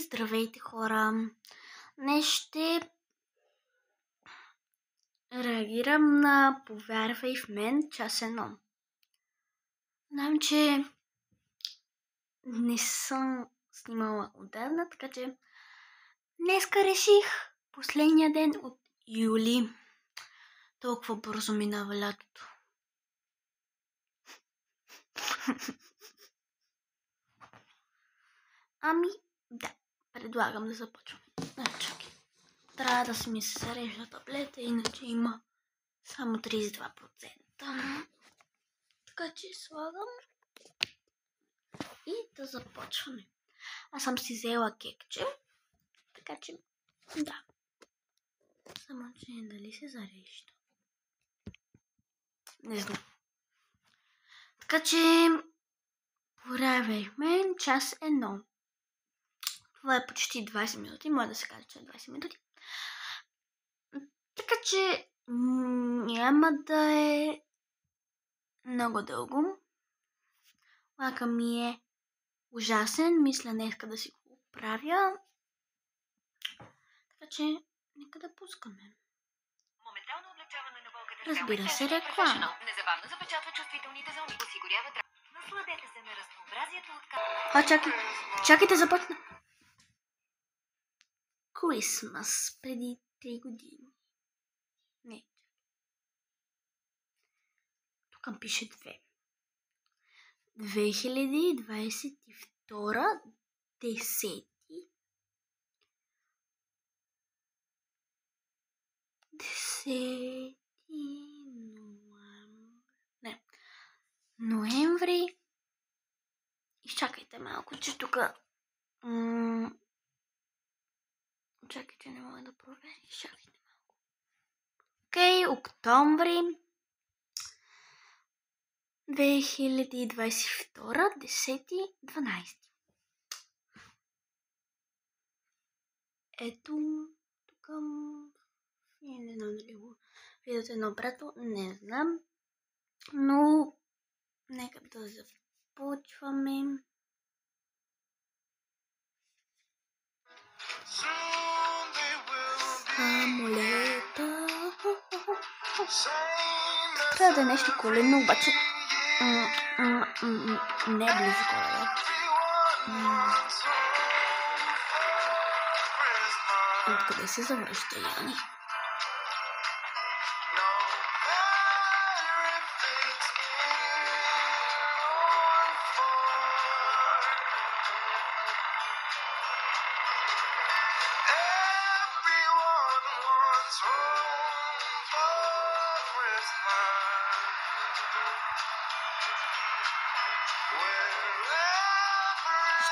Здравейте, хора! Днес ще реагирам на "Повярвай в мен", част 1. Знам, че не съм снимала отдавна, така че днеска реших последния ден от юли. Толкова бързо минава лятото. Да, предлагам да започвам. Чакай. Трябва да си ми се зарежда таблета, иначе има само 32%. Така че слагам и да започваме. Аз съм си взела кекче, така че да. Само че дали се зарежда? Не знам. Така че "Повярвай в мен", част 1. Това е почти 20 минути, може да се каже, че е 20 минути. Така че няма да е много дълго. Лака ми е ужасен, мисля днеска да си го оправя. Така че нека да пускаме. Разбира се, реклама. Незабавно запечатва чувствителните зони, осигурява насладете се на разнообразието от Чакайте, започна. Крисмас преди 3 години. Не. Тук пише 2. 2022, 10 ноември. Изчакайте малко, че тук чакайте, не мога да проверя. Изчакайте малко. Окей, октомври 2022, 10-12. Ето тук. Не знам дали го видите наобратно, не знам. Но нека да започваме. Самолета. Трябва да е нещо коледно, обаче не е близо Коледа. Откъде се завръща Яни?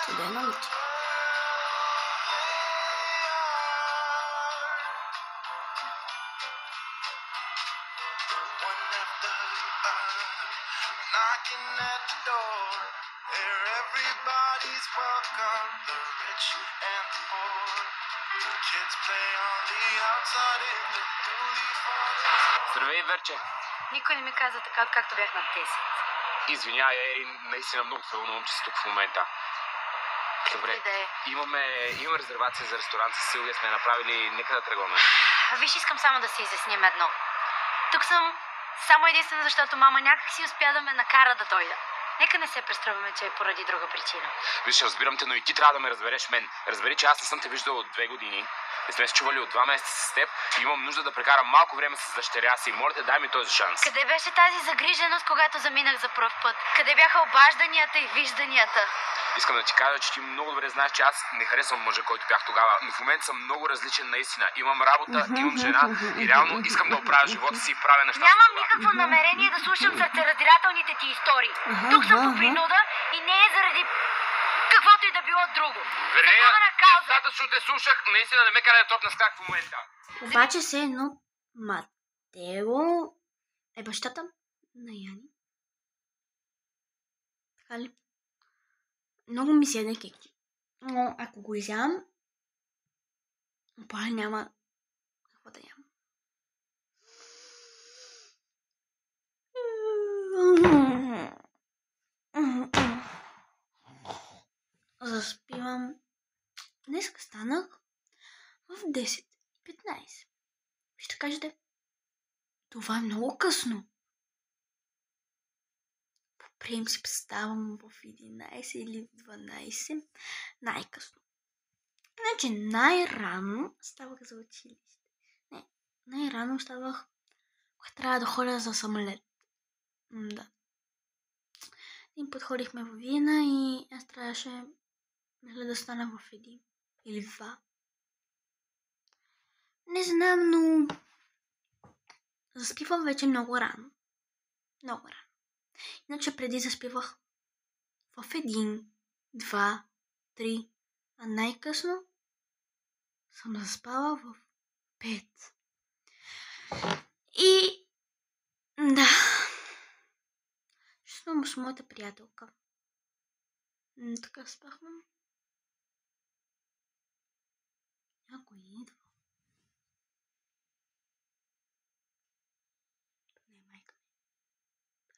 Студено ли ти? Knocking at the door, where everybody's welcome, the rich and the poor. Kids play on the outside in the newly fallen. Здравей, Верче. Никой не ми каза така, откакто бях на 10. Извинявай, Ерин, наистина много се вълнувам, че си тук в момента. Добре, имаме резервация за ресторант с Силвия, сме направили, нека да тръгваме. Виж, искам само да си изясним едно. Тук съм само единствено, защото мама някак си успя да ме накара да дойда. Нека не се преструваме, че е поради друга причина. Виж, разбирам те, но и ти трябва да ме разбереш мен. Разбери, че аз не съм те виждал от 2 години. Не сме се чували от 2 месеца с теб и имам нужда да прекарам малко време с дъщеря си. Моля те, дай ми този шанс. Къде беше тази загриженост, когато заминах за пръв път? Къде бяха обажданията и вижданията? Искам да ти кажа, че ти много добре знаеш, че аз не харесвам мъжа, който бях тогава, но в момента съм много различен наистина. Имам работа, имам жена и реално искам да оправя живота си и правя неща. Нямам никакво намерение да слушам сърцераздирателните ти истории. Тук съм по принуда и не е заради каквото и да било друго. Вернея, достатъчно те слушах, наистина не ме кара да топна скак в момента. Обаче се едно Матео е бащата на Яни. Така ли? Много ми се яде кекче. Но ако го изям, няма какво да ям. Заспивам Днес станах в 10:15. Ще кажете, това е много късно. По принцип ставам в 11 или в 12 най-късно. Значи най-рано ставах за училище. Не, най-рано ставах, когато трябва да ходя за самолет. Да. Един път ходихме във Виена и аз трябваше да стана в 1 или 2. Не знам, но заспивам вече много рано. Много рано. Иначе преди заспивах в 1, 2, 3, а най-късно съм заспала в 5. И да, ще съм с моята приятелка. Така спахме. Някой идва. Не, майка.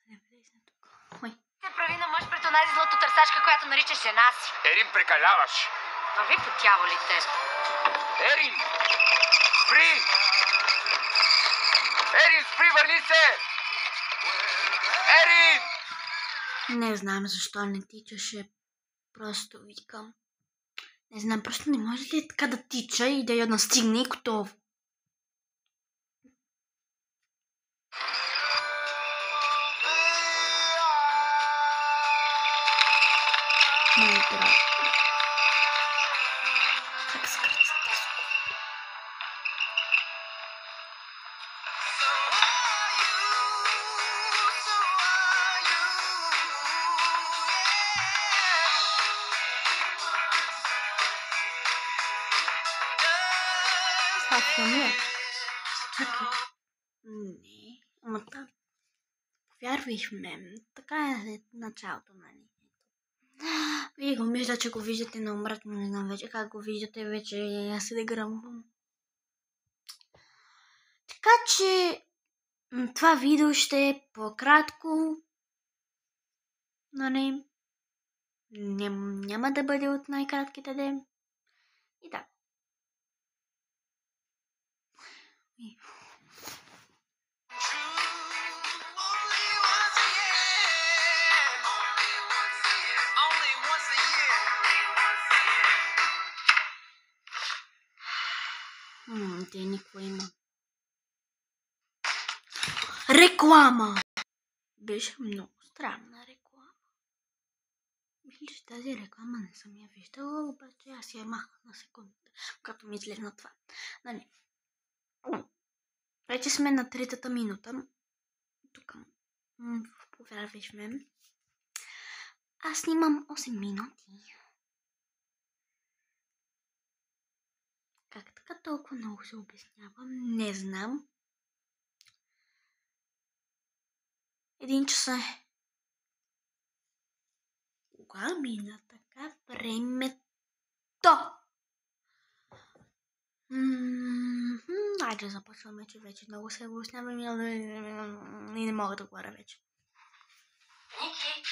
Не влезне тук. Ой. Се прави на мъж пред онази златотърсачка, която наричаш жена си. Ерин, прекаляваш! Върви по дяволите. Ерин! Спри! Ерин, спри, върни се! Ерин! Не знам защо не тичаше. Просто викам. Не знам, просто не може ли така да тича и да я настигне и готово. Майка. Как се кръцат тези кофи? Това филм ли? Чакай. Не, ама там. Повярвай в мен. Така е след началото, нали? Вие го мисля, че го виждате на обратно, не знам вече как го виждате, вече аз се дегръмвам. Така че това видео ще е по-кратко, нали? Няма да бъде от най-кратките ден. И да. Те никой има. Реклама! Беше много странна реклама. Мисля, че тази реклама не съм я виждала, обаче аз я махнах на секундата, като ми излезна това. Нали. Вече сме на 3-та минута. Тук. Повярвай в мен. Аз снимам 8 минути. Как така толкова много се обяснявам? Не знам. 1 часа е. Кога мина така времето? Айде започваме, че вече много се обяснявам и не мога да говоря вече. Ники,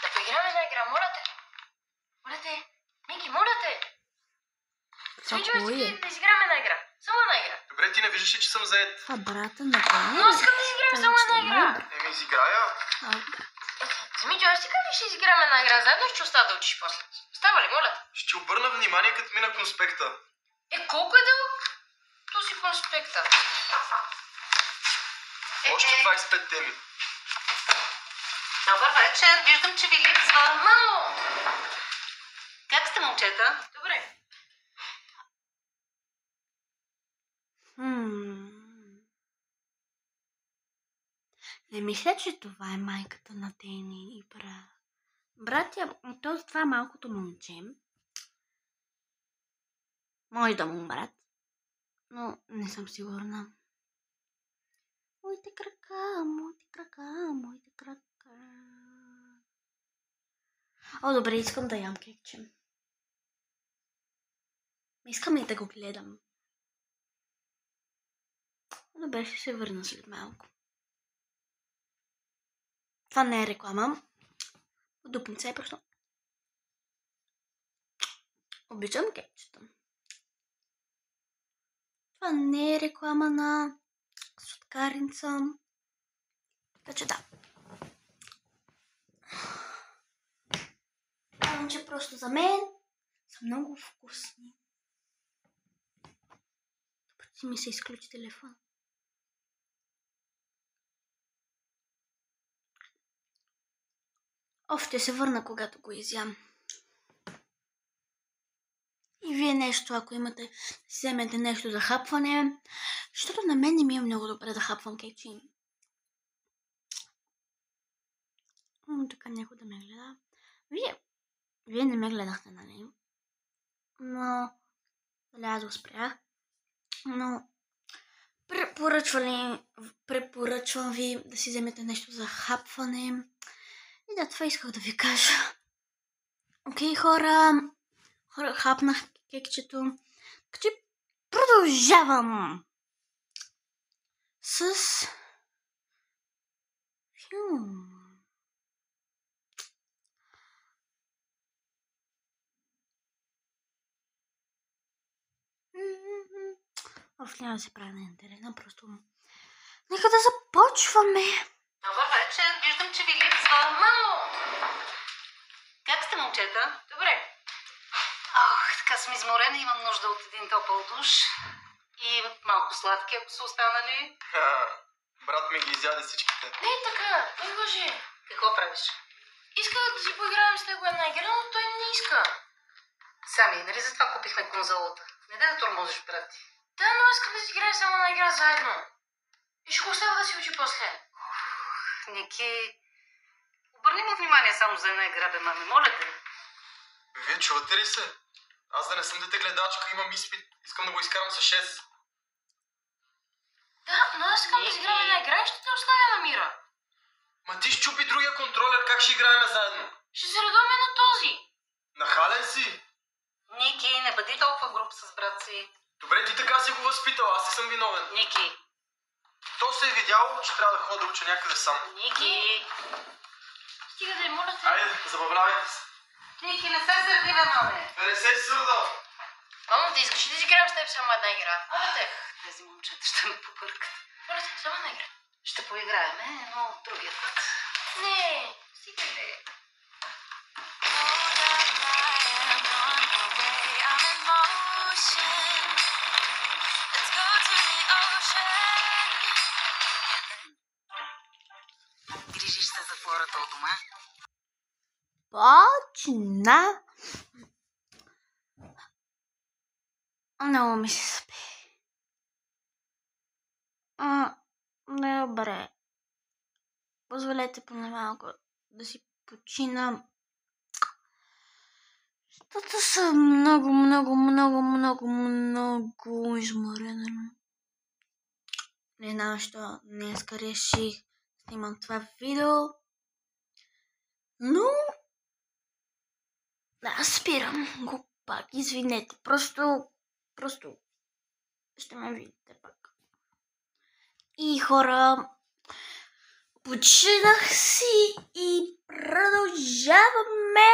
да поиграме на игра, моля те. Моля те. Ники, моля те. Смичаме си да изиграме на игра. Само една игра. Добре, ти не виждаш ли, че съм заед? Това брата на Тони. Но искам да изиграем само една игра. Еми, изиграя. Смичо, аз ти казвам, ще изиграме една игра заедно, ще остава да учиш после. Става ли, моля те? Ще обърна внимание, като мина конспекта. Колко е дълъг този конспекта? Още 25 теми. Добър вечер, виждам, че ви липсва. Мамо! Как сте, момчета? Добре. Не мисля, че това е майката на Тени и братя. Това малкото момче. Може да му брат, но не съм сигурна. Моите крака, моите крака, моите крака. О, добре, искам да ям кекче. Искам и да го гледам. Добре, ще се върна след малко. Това не е реклама. Дупница е просто. Обичам кекчета. Това не е реклама на сладкарница. Така че да. Казвам, че просто за мен са много вкусни. Пъти ми се изключи телефон. Ще се върна, когато го изям. И вие нещо, ако имате, си вземете нещо за хапване, защото на мен не ми е много добре да хапвам кекчи. Така някой да ме гледа. Вие не ме гледахте, нали? Но аз го спрях. Но препоръчвам ви да си вземете нещо за хапване. И да, това исках да ви кажа. Окей, хора, хапнах кекчето. Така че продължавам с няма да се прави на интересна, просто нека да започваме. Добър вечер, виждам, че ви липсва. Мамо! Как сте, момчета? Добре. Така съм изморена, имам нужда от един топъл душ и малко сладки, ако са останали. Брат ми ги изяде всичките. Не е така, не лъжи. Какво правиш? Иска да си поиграем с него една игра, но той не иска. Сами, нали за това купихме конзолата? Не дай да тормозиш, брат ти. Да, но искам да си играем само една игра заедно. И ще го оставя да си учи после. Ники, обърни му внимание само за една игра, бе, мами, моля те. Вие чувате ли се? Аз да не съм дете гледачка, имам изпит. Искам да го изкарам с 6. Да, но аз искам да си играем една игра и ще те оставя на мира. Ма ти щупи другия контролер, как ще играем заедно? Ще се редуваме на този. Нахален си? Ники, не бъди толкова груб с брат си. Добре, ти така си го възпитал, аз не съм виновен. Ники. То се е видяло, че трябва да ходя да уча някъде сам. Ники. Стига да моля те. Айде, забавлявайте се. Ники, не се сърди, бе, маме. Не се сърда. Мамо, да искаш ли да си играем с теб само една игра? Моля те. Тези момчета ще ме побъркат. Моля те, само една игра. Ще поиграеме, но другия път. Не, стига де. Грижиш се за хората от дома? Почна. Много ми се спи. Добре. Позволете поне малко да си почина. Защото съм много изморена. Не знам, защо днеска реших да снимам това видео. Но да, спирам го пак. Извинете. Просто ще ме видите пак. И хора, починах си и продължаваме.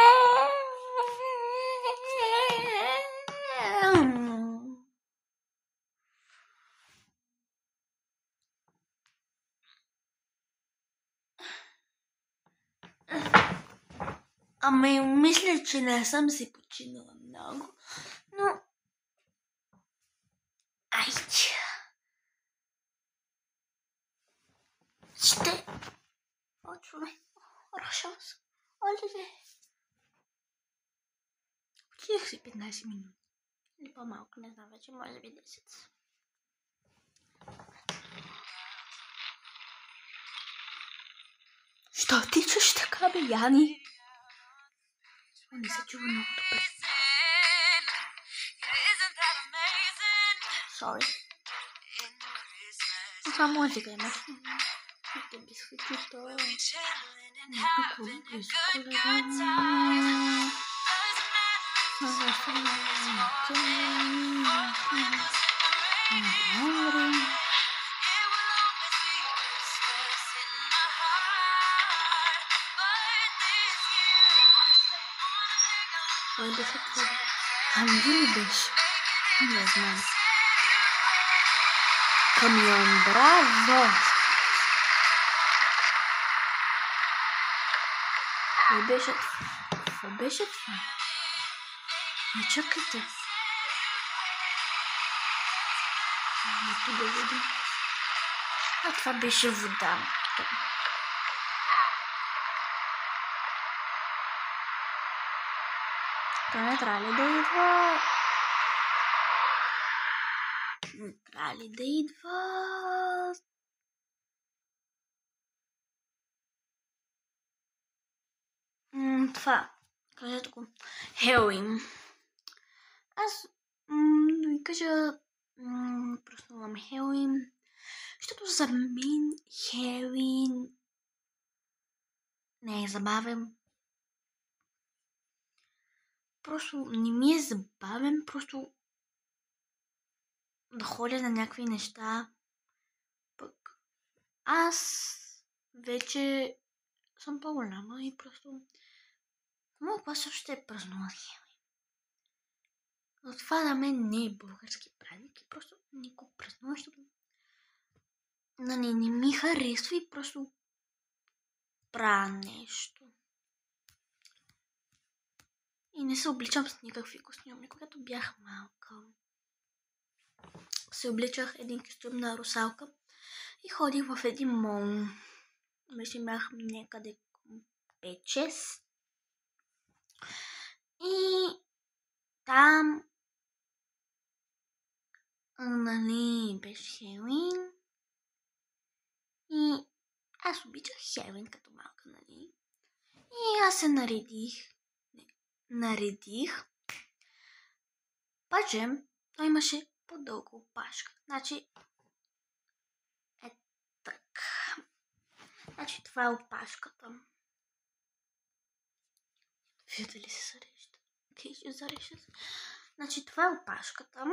Ами, мисля, че не съм си починала много, но... Айче. Ще... Почваме. Хорошо съм. Оле. Починах си 15 минути. Или по-малко, не знам вече, може би 10. Що тичаш така, бе, Яни? Не се чува много добре. Sorry. Това музика имаш. Ще би свети то. Много Анди ли беше? Не знам. Камион, браво! Кой беше това? Какво беше това? Не чакайте. Ето да видим. А това беше вода. Той не трябва ли да идва? Не трябва ли да идва? Това. Кажете го. Хелоуин. Аз да ви кажа, проснувам Хелоуин, защото за мен Хелоуин не е забавен. Просто не ми е забавен, просто да ходя на някакви неща. Пък аз вече съм по-голяма и просто моят клас още е празнуват Хелоуин. Но това на мен не е български празник и просто не го празнувам, защото не ми харесва и просто правя нещо. И не се обличам с никакви костюми. Когато бях малка, се обличах един костюм на русалка и ходих в един мол. Мисля, бях някъде 5-6. И там беше Хелоуин. И аз обичах Хелоуин като малка, нали? И аз се наредих. Обаче, той имаше по-дълга опашка. Значи, така. Значи, това е опашката. Виждате ли се зарежда? Ще зарежда. Значи, това е опашката.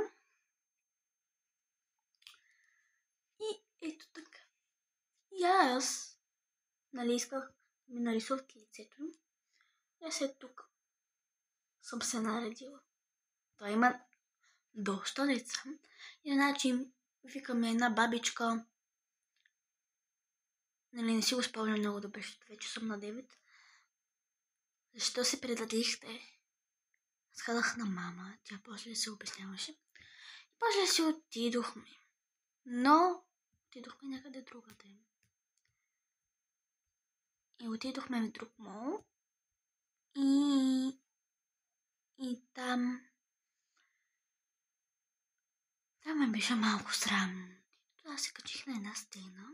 И ето така. И аз, нали, исках да ми нарисуват лицето. И аз тук съм се наредила. Той има доста деца. И значи викаме една бабичка. Нали, не си го спомням много да беше, вече съм на 9. Защо се предадихте? Аз казах на мама, тя после се обясняваше. И после си отидохме. Но отидохме някъде другаде. И отидохме в друг мол. И там ме беше малко срам. Тогава се качих на една стена.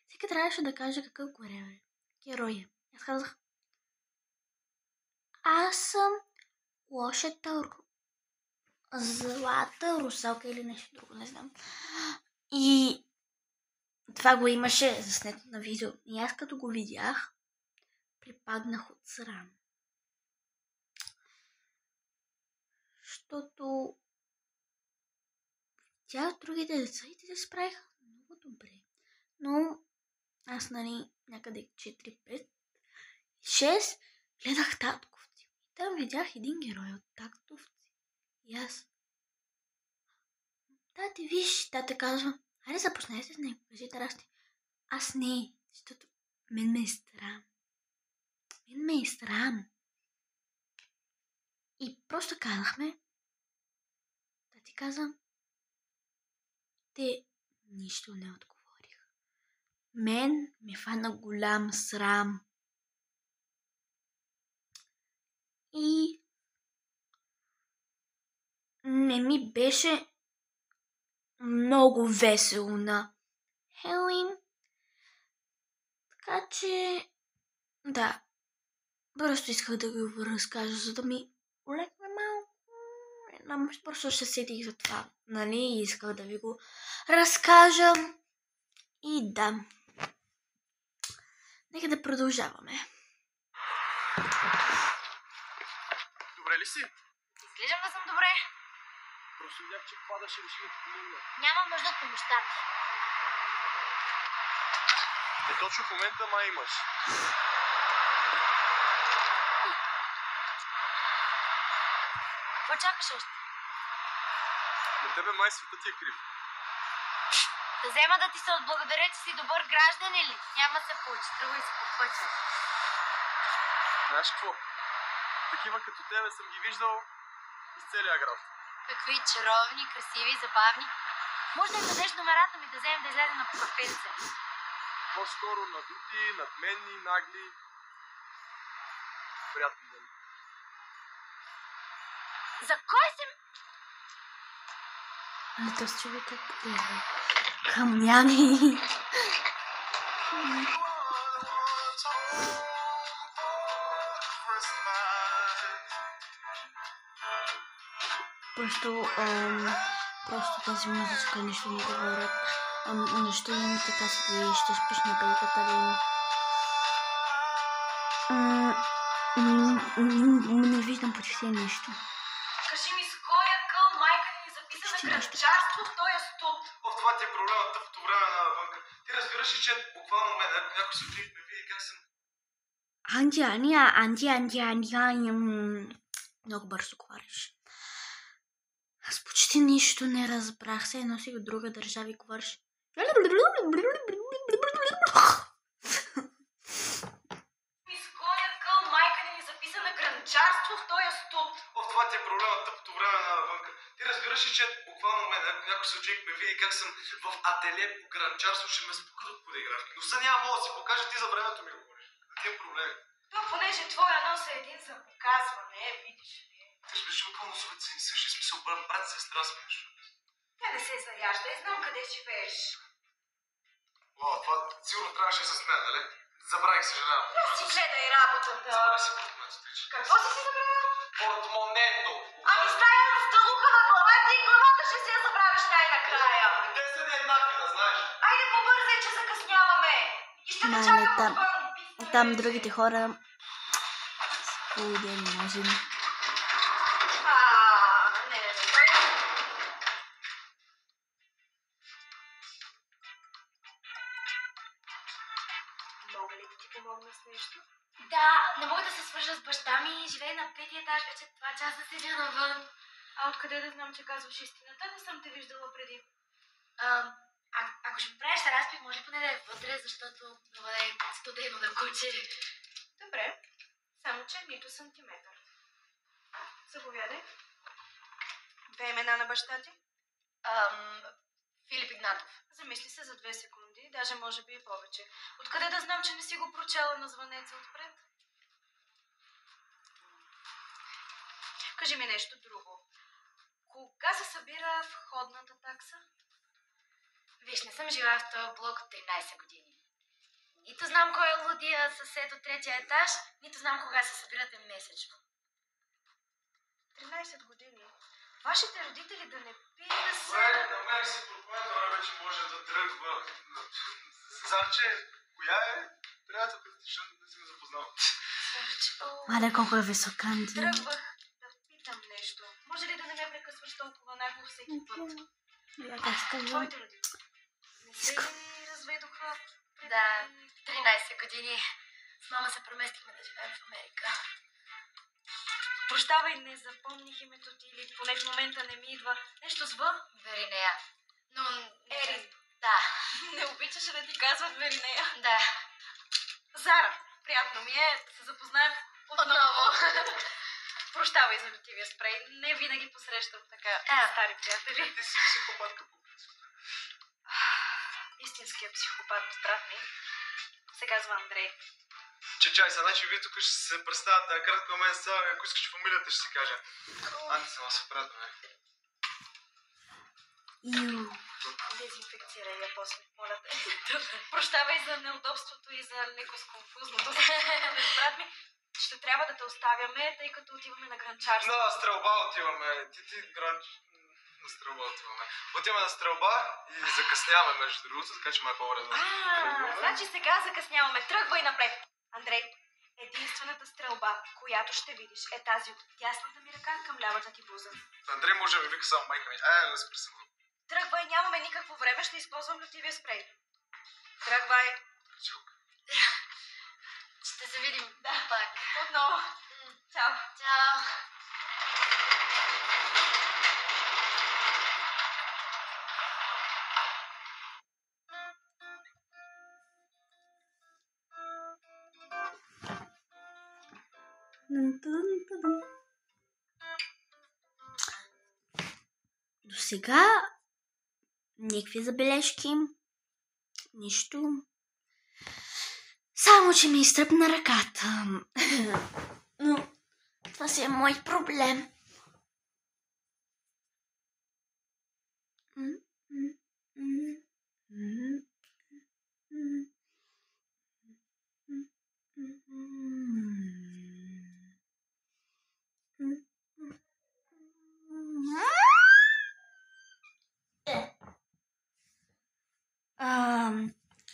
Всеки трябваше да каже какъв герой е. Аз казах, аз съм лошата злата русалка или нещо друго, не знам. И това го имаше заснето на видео. И аз като го видях, припаднах от срам. Защото тя другите деца и те се справиха много добре. Но аз, нали, някъде 4-5, 6 гледах Татковци. И там видях един герой от Татковци. И аз, тати, виж, тата казва, хайде запознай се с него, кажи тарасти. Аз не, защото мен ме е срам. Мен ме е срам. И просто казахме, тати каза, те нищо не отговорих. Мен ме фана голям срам. И не ми беше много весело на Хелоуин. Така че, да, просто исках да ви го разкажа, за да ми улекне малко. Просто ще седих за това, нали, исках да ви го разкажа. И да, нека да продължаваме. Добре ли си? Изглеждам да съм добре. Просто видях, че падаше, реши да ти помогна. Нямам нужда от помощта ти. Точно в момента май имаш. Какво чакаш още? На тебе май света ти е крив. Да взема да ти се отблагодаря, че си добър гражданин ли? Няма се получи. Тръгвай се по пътя. Знаеш какво? Такива като тебе съм ги виждал из целия град. Какви чаровни, красиви, забавни. Може да им дадеш номерата ми да вземем да излезем на кафенце. По-скоро надути, надменни, нагли. Приятно ден. За кой се... Ами този човек е камняни. Просто тази музичка нищо не говорят. Нищо им така си ще спиш на пейката ли? Не виждам почти нищо. Кажи ми, с кой къл майка ни записа на гранчарство в този студ? Това ти е проблемът тъпото време навънка. Ти разбираш ли, че буквално мен някой се отиде ме види как съм... Анти. Много бързо говориш. Аз почти нищо не разбрах. Се едно си от друга държава и говориш. С кой къл майка ни записа на гранчарство в този студ? Това ти е проблемът тъпото време навънка. Ти разбираш ли, че буквално мен някой се отиде ме види как съм в ателие по гранчарство, ще ме спукат от подигравки. Но са няма мога да си покажа, ти за времето ми говориш. Да ти е проблеми. То понеже твоя нос е един за показване, видиш ли. Ти ще беше около носовете си, същи смисъл, брат, сестра сме. Тя не се заяжда, знам къде живееш. Това сигурно трябваше да се смея, нали? Забравих, съжалявам. Си гледай работата. Забравя си портмонето. Какво си забравил? Портмонето! Ами стая с дълука на глава и ти главата ще си я забравиш най-накрая. Те са не еднакви, да знаеш. Айде побързай, че закъсняваме. И ще те чакам отвън. Там другите хора... Уйде, не можем. Не. Мога ли да ти помогна с нещо? Да, не мога да се свържа с баща ми. Живее на 5-ти етаж, вече 2 часа седя навън. А откъде да знам, че казваш истината? Не съм те виждала преди. Ако ще ми правиш разпит, може поне да е вътре, защото това е студено да куче. Добре, само че нито сантиметър. Заповядай. 2 имена на баща ти? Филип Игнатов. Замисли се за 2 секунди, даже може би и повече. Откъде да знам, че не си го прочела на звънеца отпред? Кажи ми нещо друго. Кога се събира входната такса? Виж, не съм жила в този блок от 13 години. Нито знам кой е лудия съсед от 3-я етаж, нито знам кога се събирате месечно. 13 години. Вашите родители да не пият да се... Добре, намерих си прокуратора, вече може да тръгва. Зарче, коя е? Приятелка ти, защото не си ме запознал. Мале, колко е високан ти. Тръгвах да питам нещо. Може ли да не ме прекъсваш толкова нагло всеки път? Твоите родители не се ли разведоха преди... Да, 13 години. С мама се преместихме да живеем в Америка. Прощавай, не запомних името ти или поне в момента не ми идва. Нещо с В? Веринея. Но... Ери. Да. Не обичаше да ти казват Веринея. Да. Зара, приятно ми е да се запознаем отново. Прощавай за лютивия спрей. Не винаги посрещам така стари приятели. Ти си психопатка по принцип. Истинският психопат, брат ми, се казва Андрей. Чай, значи вие тук ще се представят на кратко мен сега, ако искаш фамилията ще си кажа. Анти се се брат, бе. Дезинфекцирай я после, моля те. Прощавай за неудобството и за леко сконфузното. Брат ми, ще трябва да те оставяме, тъй като отиваме на гранчарство. На стрелба отиваме. На стрелба отиваме. Отиваме на стрелба и закъсняваме между другото, така че ме е по-вредно. Значи сега закъсняваме. Тръгвай напред. Андрей, единствената стрелба, която ще видиш, е тази от дясната ми ръка към лявата ти буза. Андрей може да ми вика само майка ми. Да се пресъмна. Тръгвай, нямаме никакво време, ще използвам лютивия спрей. Тръгвай. Ще се видим Да. пак. Отново. Чао. Чао. сега никакви забележки, нищо. Само, че ми изтръпна ръката. Но това си е мой проблем.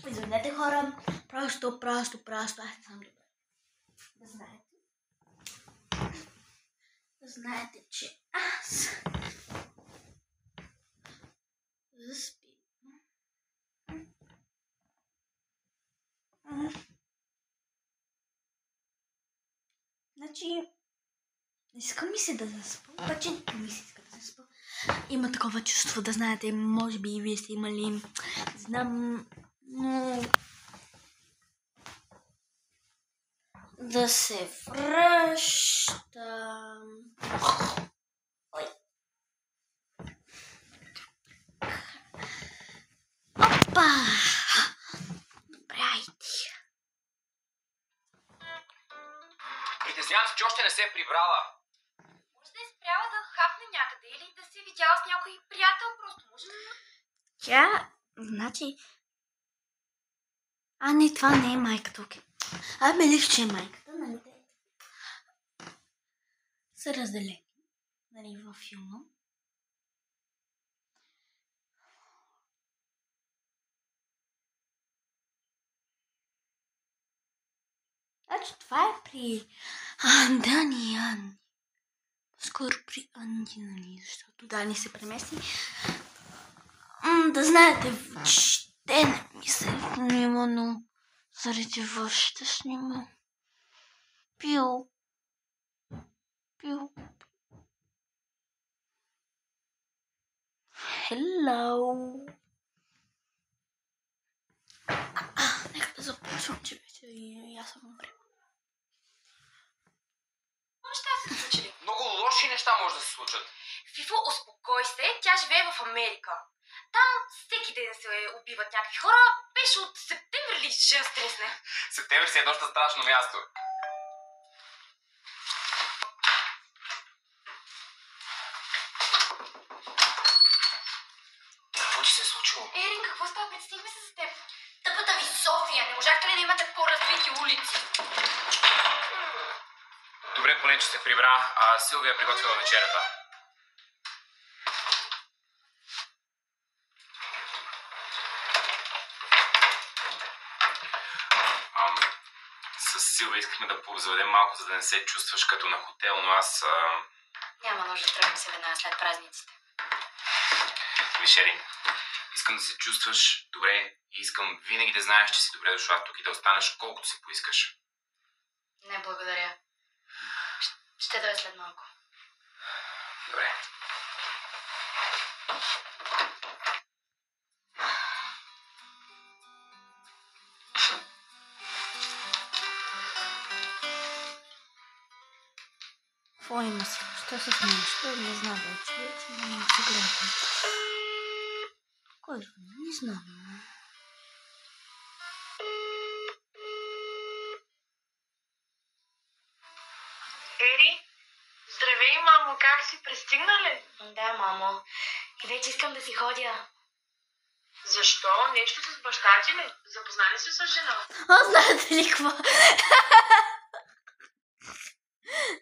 Извинете, хора, просто, аз не съм добре. Да знаете, че аз заспивам. Значи, иска ми се да заспа, обаче не ми се иска да заспа. Има такова чувство, да знаете, може би и вие сте имали, знам, но да се връщам. Ой. Опа! Добре, айди. Притеснявам се, че още не се е прибрала. Може да е спряла да хапне някъде или да се е видяла с някой приятел, просто може да... Тя, значи... Не, това не е майката, окей. Мислих, че е майката, нали? Са разделени, нали, във филма. Значи това е при Дани и Анни. Скоро при Анди, нали, защото Дани се премести. Да знаете, ще не ми се снима, но заради вас ще снима. Пил. Hello. Нека да започвам, че вече и аз съм умря. Неща се случили. Много лоши неща може да се случат. Фифо, успокой се, тя живее в Америка. Там всеки ден се убиват някакви хора. Беше от септември ли ще я стресне? Септември си е доста страшно място. Какво ти се е случило? Ерин, какво става? Представихме се за теб. Тъпата ви София, не можахте ли да имате по-развити улици? Добре, поне че се прибра, а Силвия е приготвила вечерята. С Силвия искахме да повзаведем малко, за да не се чувстваш като на хотел, но аз... Няма нужда да тръгнем се веднага след празниците. Виж, Ерин, искам да се чувстваш добре и искам винаги да знаеш, че си добре дошла тук и да останеш колкото си поискаш. Не, благодаря. Ще дойда след малко. Добре. Какво има си? Що се смееш? Не знам вече не си гледам. Кой звъни? Не знам. Ери, здравей, мамо, как си, пристигна ли? Да, мамо. И вече искам да си ходя. Защо? Нещо с баща ти ли? Запознали се с жена? Знаете ли какво?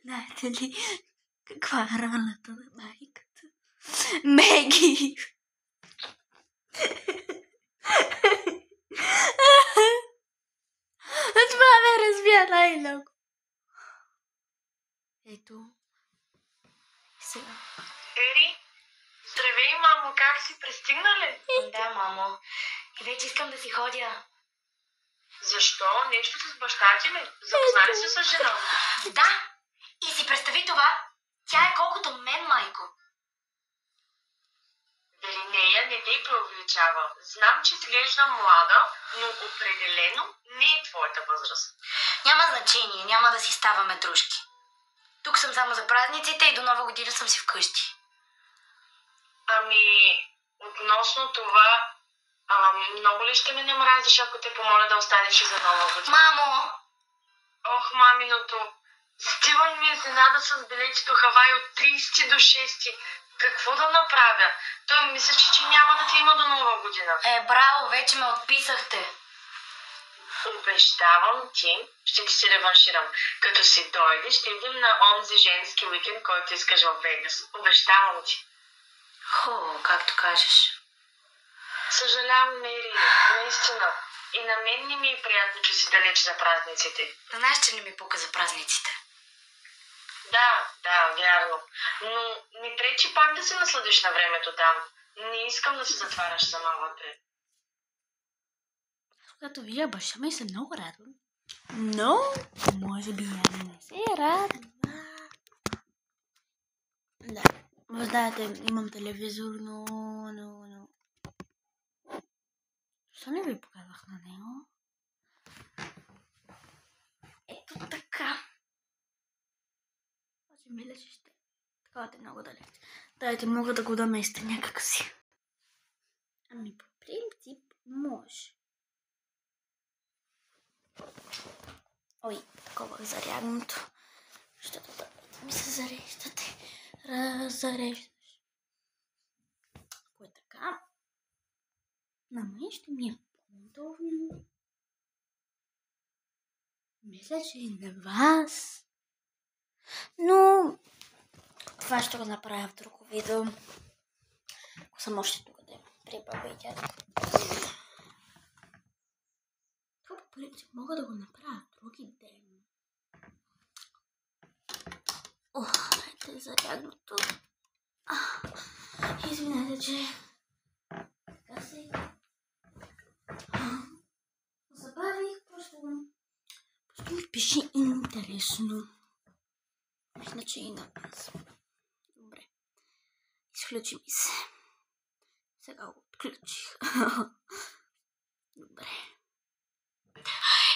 Знаете ли каква е раната на майката? Меги! Това ме разбия най-много. Ето. И сега. Ери, здравей, мамо, как си, пристигна ли? Да, мамо. И вече искам да си ходя. Защо? Нещо с баща ти ли? Запознали се с жена? Да! И си представи това. Тя е колкото мен, майко. Дали нея не те преувеличава? Знам, че изглежда млада, но определено не е твоята възраст. Няма значение, няма да си ставаме дружки. Тук съм само за празниците и до Нова година съм си вкъщи. Ами, относно това, много ли ще ме не мразиш, ако те помоля да останеш и за Нова година? Мамо! Ох, маминото! Стивън ми изненада с билетито Хавай от 30 до 6. Какво да направя? Той мисля, че няма да те има до Нова година. Браво, вече ме отписахте. Обещавам ти, ще ти се реванширам. Като си дойдеш, ще идем на онзи женски уикенд, който искаш в Вегас. Обещавам ти. Хубаво, както кажеш. Съжалявам, Мери, наистина. И на мен не ми е приятно, че си далеч за празниците. Знаеш, че не ми пука за празниците. Да, вярно. Но не пречи пак да се насладиш на времето там. Не искам да се затваряш сама вътре. Когато видя баща ми се много радвам. Но, може би я не се радва. Да, знаете, имам телевизор, но... Защо не ви показах на него? Ето така. Аз мисля, че ще... Такова е много далеч. Дайте, мога да го наместя някак си. Ами по принцип може. Ой, такова зарядното. Защото да ми се зареждате. Разареждаш. Ако е така, на мен ще ми е по-удобно. Мисля, че и на вас. Но това ще го направя в друго видео. Ако съм още тук да при баба и дядо. Това по принцип мога да го направя в други ден. Ето е зарядното. Извинете, че така се забавих. Просто ми пише интересно. Значи и на вас. Добре. Изключи ми се. Сега го отключих. Добре.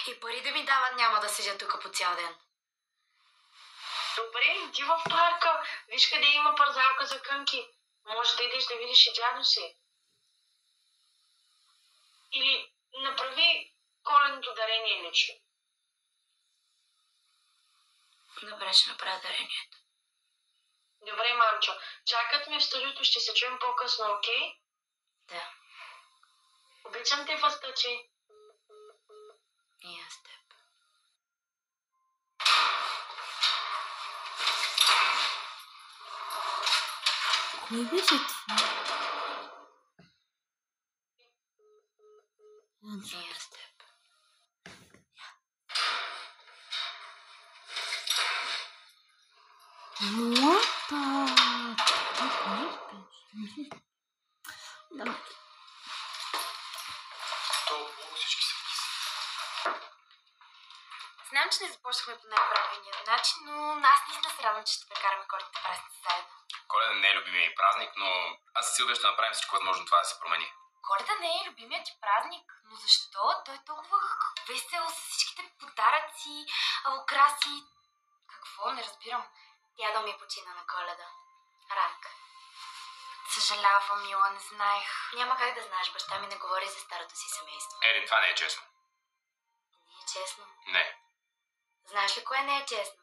И пари да ми дават, няма да седя тук по цял ден. Добре, иди в парка. Виж къде има пързалка за кънки. Може да идеш да видиш и дядо си. Или направи коледното дарение лично. Добре, ще направя дарението. Добре, мамчо. Чакат ме в студиото, ще се чуем по-късно, окей? Да, Обичам те, фастъчи. и аз теб. Кой беше това? И аз теб. What the... Да, Всички са Знам, че не започнахме по най-правилния начин, но аз наистина се радвам, че ще прекараме коледните празници заедно. Коледа не е любимия ми празник, но аз със Силвия ще направим всичко възможно това да се промени. Коледа не е любимият ти празник, но защо? Той е толкова весел с всичките подаръци, украси. Какво? Не разбирам. Дядо ми почина на Коледа. Рак. Съжалявам, мила, не знаех. Няма как да знаеш, баща ми не говори за старото си семейство. Ерин, това не е честно. Не е честно. Не. Знаеш ли кое не е честно?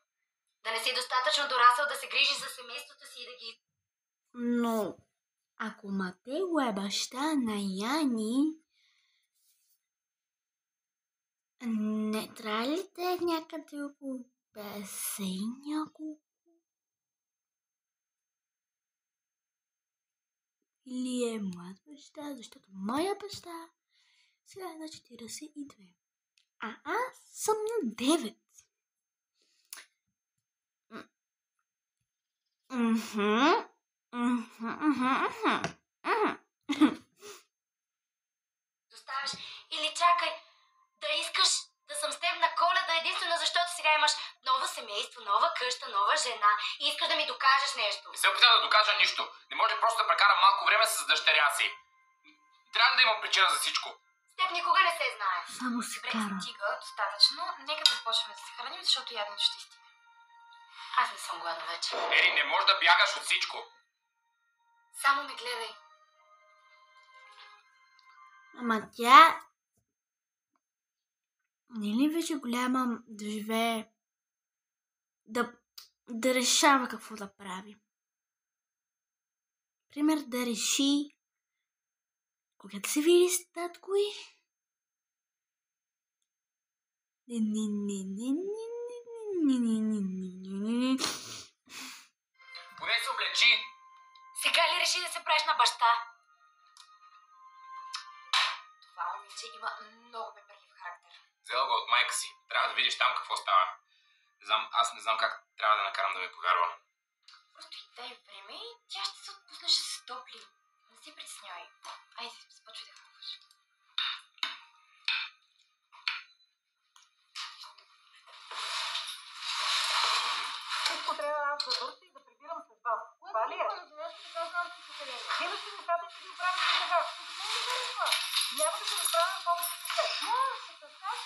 Да не си достатъчно дорасъл да се грижи за семейството си и да ги... но ако Матео е баща на Яни, не трябва ли да е някъде около 50 няколко? Или е млад баща, защото моя баща сега е на 42. А аз съм на 9. доставиш. Или чакай, да искаш да съм с теб на Коледа единствено защото сега имаш ново семейство, нова къща, нова жена и искаш да ми докажеш нещо. Не се опитам да докажа нищо. Не може просто да прекарам малко време с дъщеря си. Трябва да има причина за всичко. С теб никога не се знае. Само се Добре, кара. стига, достатъчно. Нека да започваме да се храним, защото яденето ще стигне. Аз не съм гладна вече. Ери, не можеш да бягаш от всичко. Само ме гледай. Ама тя не е ли вече голяма да живее, да решава какво да прави? Пример, да реши кога да се види с татко и... Поне се облечи. Сега ли реши да се правиш на баща? Това момиче има много пеперлив характер. Взела го от майка си. Трябва да видиш там какво става. Аз не знам как трябва да накарам да ме повярва. Просто и дай време и тя ще се отпусне, ще се стопли. Не се притеснявай. Айде, започвай да хапваш. Всичко трябва аз да върша и да прибирам с вас. Това ли е? Дина си нещата ще ги правиш за сега. Тук не ми харесва. Няма да се разправям повече с теб. Може да се състав,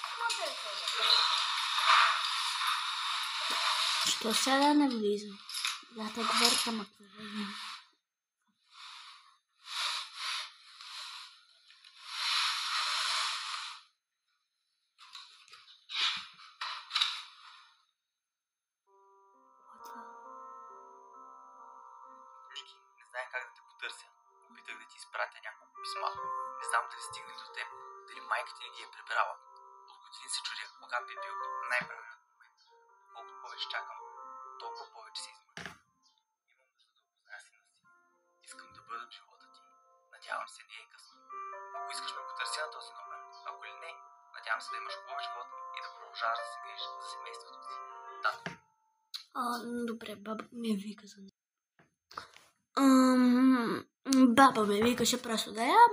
Що сега не влизам? Да, те говорят, ама какво влизам? Ники, не знае как да те потърся. Опитах да ти изпратя няколко писма. Не знам дали стигне до теб, дали майка ти не ги е прибрала. От години се чудя, кога би бил най-правилният момент. Колкото повече чакам, толкова повече се измъчвам. Имам нужда да опозная сина си. Искам да бъда в живота ти. Надявам се, не е късно. Ако искаш ме потърси на този номер, ако ли не, надявам се да имаш хубав живот и да продължаваш да се грижиш за семейството си. Да. Добре, баба ме вика за нея. Баба ме викаше просто да ям.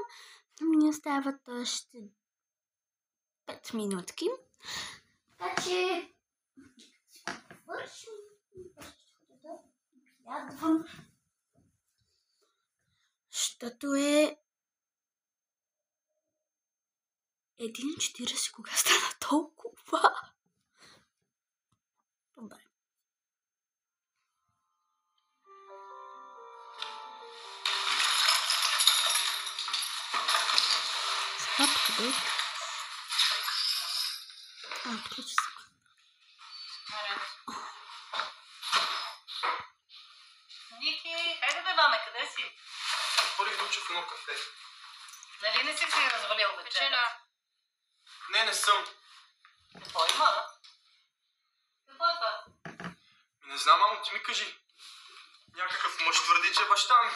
Ми остават още 5 минутки. Така че... Вършим. Да глядвам. Щото е... 1:40, кога стана толкова? Добре. Къде? Приключи се. Ники, хайде бе, маме, къде си? Ходих да уча в едно кафе. Нали не си се развалил вечеря? Не съм. Какво има? Какво е това? Не знам, мамо, ти ми кажи. Някакъв мъж твърди, че е баща ми.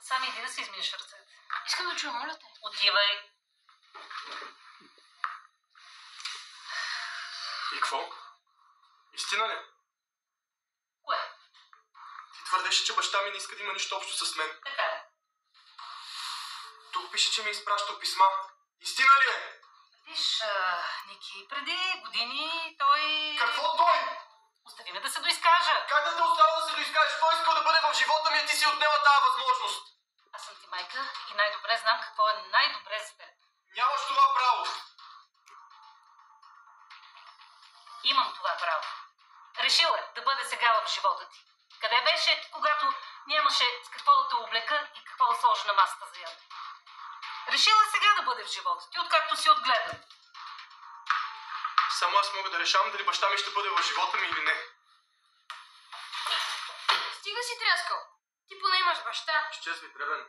Сами иди да си измиеш ръцете. Искам да чуя, моля те. Отивай. И какво? Истина ли? Кое? Ти твърдеше, че баща ми не иска да има нищо общо с мен. Така е. Тук пише, че ми е изпращал писма. Истина ли е? Виж, Ники, преди години той... Какво той? Остави ме да се доизкажа. Как да те остава да се доизкажеш? Той искал да бъде в живота ми, а ти си отнела тази възможност. Аз съм ти майка и най-добре знам какво е най-добре за теб. Нямаш това право. Имам това право. Решил е да бъде сега в живота ти. Къде беше, когато нямаше с какво да те облека и какво да сложи на масата за яд? Решил е сега да бъде в живота ти, откакто си отгледан. Само аз мога да решавам дали баща ми ще бъде в живота ми или не. Стига си тряскал. Ти поне имаш баща. Изчезви, дребен.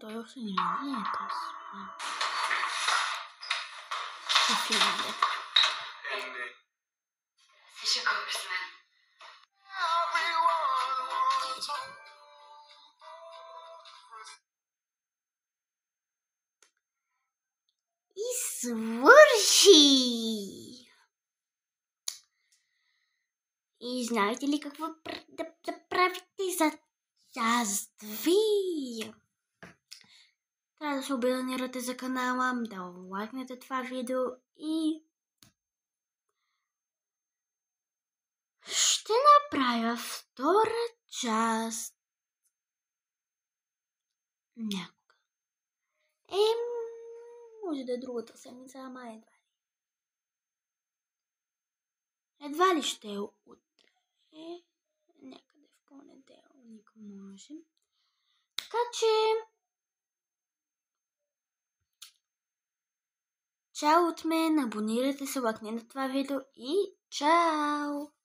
Той още не е този. Филм, Не. Се шегуваш с мен. И свърши! И знаете ли какво да правите за час 2? Трябва да се абонирате за канала, да лайкнете това видео и ще направя втора част някога. Може да е другата седмица, ама едва ли. Едва ли ще е утре. понякога може. Така че... Чао от мен, абонирайте се, лайкнете на това видео и чао!